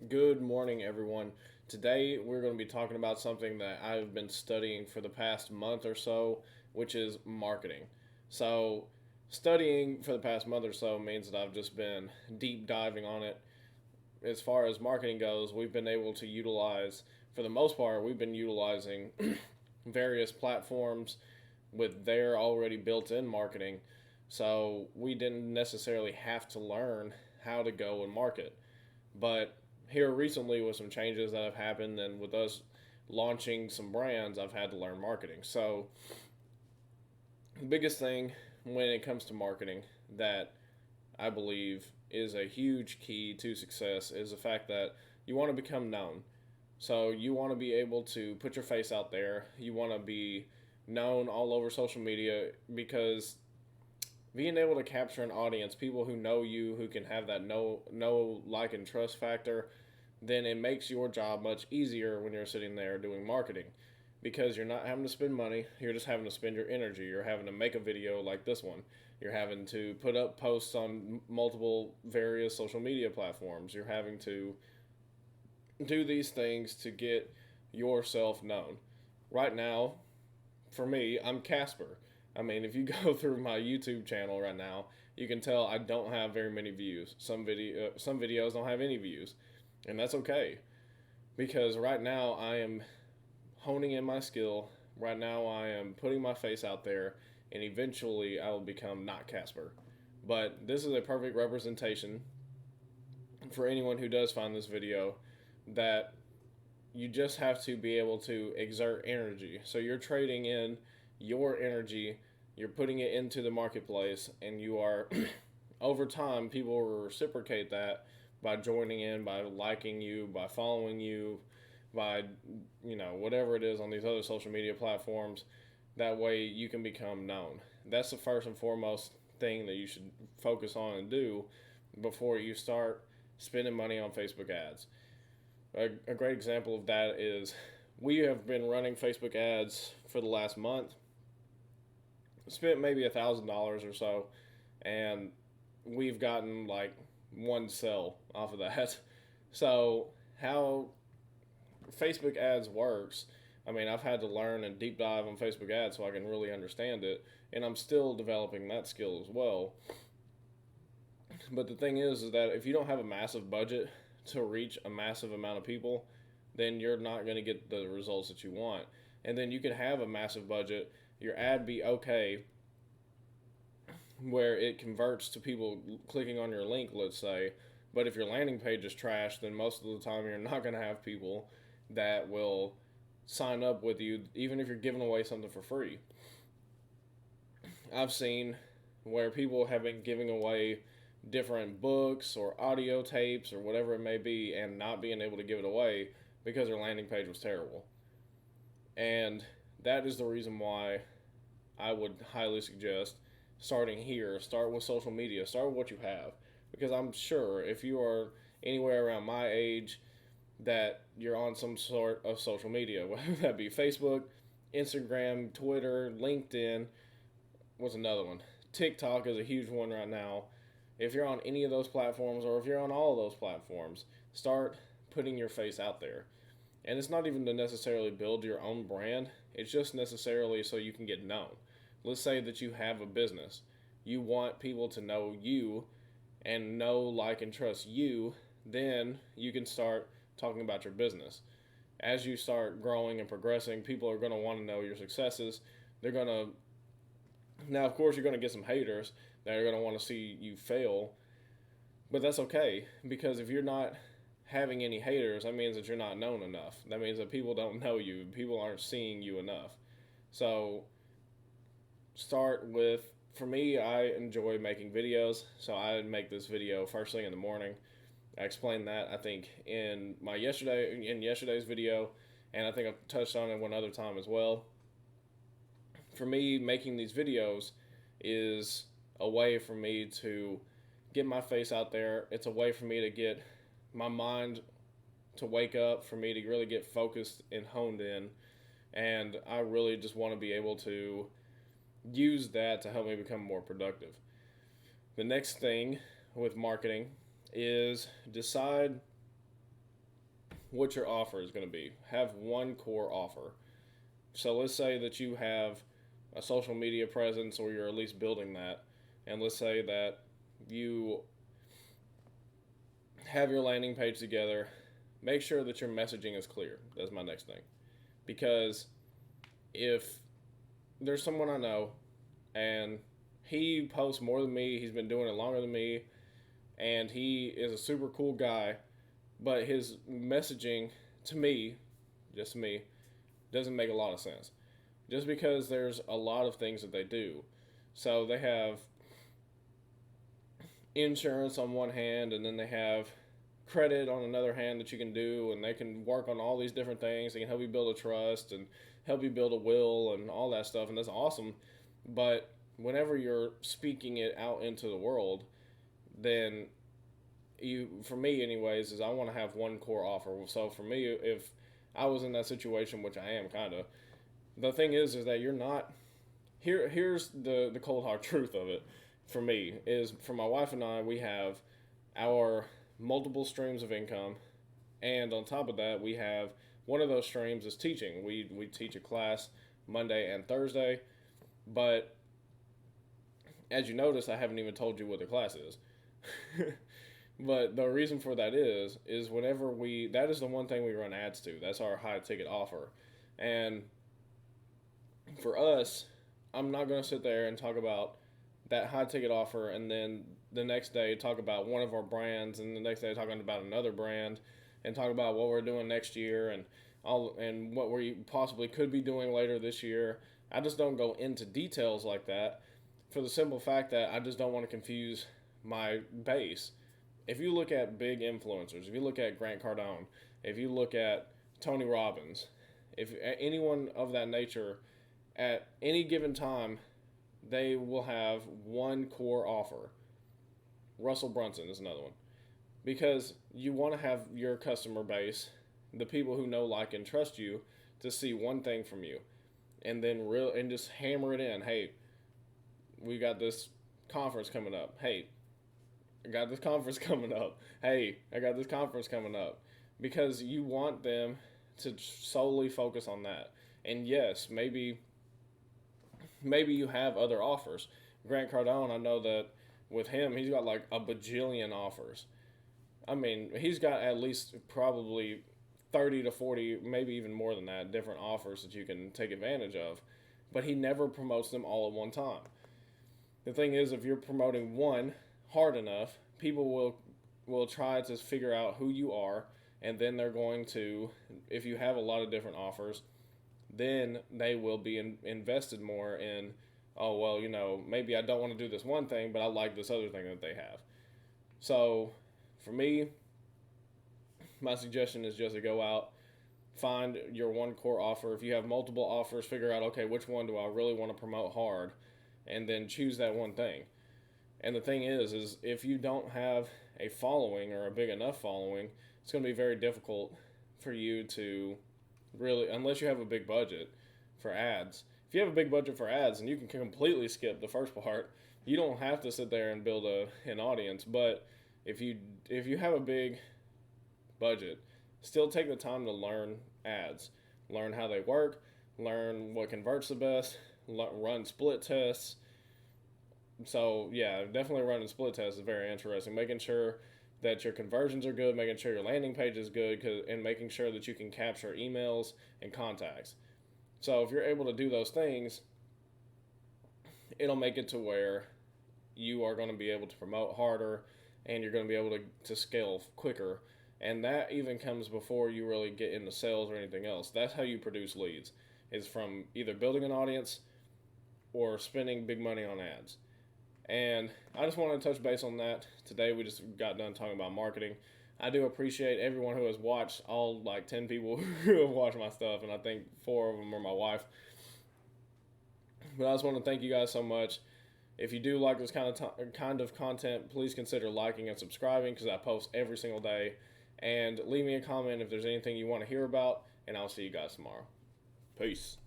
Good morning, everyone. Today, we're going to be talking about something that I've been studying for the past month or so, which is marketing. So, studying for the past month or so means that I've just been deep diving on it. As far as marketing goes, we've been able to utilize, for the most part, we've been utilizing various platforms with their already built in marketing. So, we didn't necessarily have to learn how to go and market. But here recently, with some changes that have happened and with us launching some brands, I've had to learn marketing. So, the biggest thing when it comes to marketing that I believe is a huge key to success is the fact that you want to become known. So, you want to be able to put your face out there. You want to be known all over social media because being able to capture an audience, people who know you, who can have that know like and trust factor, then it makes your job much easier when you're sitting there doing marketing because you're not having to spend money, you're just having to spend your energy. You're having to make a video like this one. You're having to put up posts on multiple various social media platforms. You're having to do these things to get yourself known. Right now, for me, I'm Casper. I mean, if you go through my YouTube channel right now, you can tell I don't have very many views. Some videos don't have any views, and that's okay because right now I am honing in my skill. Right now I am putting my face out there, and eventually I will become not Casper. But this is a perfect representation for anyone who does find this video that you just have to be able to exert energy. So you're trading in your energy, you're putting it into the marketplace, and you are, over time, people will reciprocate that by joining in, by liking you, by following you, by, whatever it is on these other social media platforms. That way you can become known. That's the first and foremost thing that you should focus on and do before you start spending money on Facebook ads. A great example of that is we have been running Facebook ads for the last month. Spent maybe $1,000 or so, and we've gotten like one sell off of that. So how Facebook ads works? I mean, I've had to learn and deep dive on Facebook ads so I can really understand it, and I'm still developing that skill as well. But the thing is that if you don't have a massive budget to reach a massive amount of people, then you're not going to get the results that you want. And then you could have a massive budget, your ad be okay, where it converts to people clicking on your link, let's say. But if your landing page is trash, then most of the time you're not going to have people that will sign up with you, even if you're giving away something for free. I've seen where people have been giving away different books or audio tapes or whatever it may be and not being able to give it away because their landing page was terrible. And that is the reason why I would highly suggest starting here. Start with social media, start with what you have. Because I'm sure if you are anywhere around my age, that you're on some sort of social media, whether that be Facebook, Instagram, Twitter, LinkedIn. What's another one? TikTok is a huge one right now. If you're on any of those platforms or if you're on all of those platforms, start putting your face out there. And it's not even to necessarily build your own brand, it's just necessarily so you can get known. Let's say that you have a business. You want people to know you and know, like, and trust you, then you can start talking about your business. As you start growing and progressing, people are going to want to know your successes. They're going to, now, of course, you're going to get some haters that are going to want to see you fail, but that's okay because if you're not having any haters, that means that you're not known enough. That means that people don't know you, people aren't seeing you enough. So, start with, for me, I enjoy making videos, so I make this video first thing in the morning. I explained that I think in yesterday's video, and I think I've touched on it one other time as well. For me, making these videos is a way for me to get my face out there. It's a way for me to get my mind to wake up, for me to really get focused and honed in. And I really just want to be able to use that to help me become more productive. The next thing with marketing is decide what your offer is going to be. Have one core offer. So let's say that you have a social media presence, or you're at least building that. And let's say that you have your landing page together. Make sure that your messaging is clear. That's my next thing. Because if there's someone I know and he posts more than me, he's been doing it longer than me, and he is a super cool guy, but his messaging to me, just me, doesn't make a lot of sense. Just because there's a lot of things that they do. So they have insurance on one hand, and then they have credit on another hand that you can do, and they can work on all these different things. They can help you build a trust and help you build a will and all that stuff, and that's awesome. But whenever you're speaking it out into the world, then for me anyways, is I want to have one core offer. So for me, if I was in that situation, which I am kind of, the thing is that you're not here's the cold hard truth of it. For me, is for my wife and I, we have our multiple streams of income, and on top of that, we have one of those streams is teaching. We teach a class Monday and Thursday, but as you notice, I haven't even told you what the class is. But the reason for that is whenever that is the one thing we run ads to. That's our high ticket offer. And for us, I'm not going to sit there and talk about that high ticket offer and then the next day talk about one of our brands, and the next day talking about another brand, and talk about what we're doing next year and what we possibly could be doing later this year. I just don't go into details like that for the simple fact that I just don't want to confuse my base. If you look at big influencers, if you look at Grant Cardone, if you look at Tony Robbins, if anyone of that nature, at any given time, they will have one core offer. Russell Brunson is another one. Because you want to have your customer base, the people who know, like, and trust you, to see one thing from you. And then just hammer it in. Hey, we got this conference coming up. Hey, I got this conference coming up. Hey, I got this conference coming up. Because you want them to solely focus on that. And yes, maybe you have other offers. Grant Cardone, I know that with him, he's got like a bajillion offers. I mean, he's got at least probably 30 to 40, maybe even more than that, different offers that you can take advantage of. But he never promotes them all at one time. The thing is, if you're promoting one hard enough, people will try to figure out who you are, and then they're going to, if you have a lot of different offers, then they will be invested more in, oh, well, maybe I don't want to do this one thing, but I like this other thing that they have. So for me, my suggestion is just to go out, find your one core offer. If you have multiple offers, figure out, okay, which one do I really want to promote hard, and then choose that one thing. And the thing is if you don't have a following or a big enough following, it's going to be very difficult for you to really, unless you have a big budget for ads. If you have a big budget for ads, and you can completely skip the first part, you don't have to sit there and build an audience. But if you have a big budget, still take the time to learn ads, learn how they work, learn what converts the best, run split tests. So yeah, definitely running split tests is very interesting. Making sure that your conversions are good, making sure your landing page is good, and making sure that you can capture emails and contacts. So if you're able to do those things, it'll make it to where you are going to be able to promote harder, and you're going to be able to scale quicker. And that even comes before you really get into sales or anything else. That's how you produce leads, is from either building an audience or spending big money on ads. And I just wanted to touch base on that. Today we just got done talking about marketing. I do appreciate everyone who has watched, all like 10 people who have watched my stuff, and I think 4 of them are my wife. But I just want to thank you guys so much. If you do like this kind of content, please consider liking and subscribing, because I post every single day. And leave me a comment if there's anything you want to hear about, and I'll see you guys tomorrow. Peace.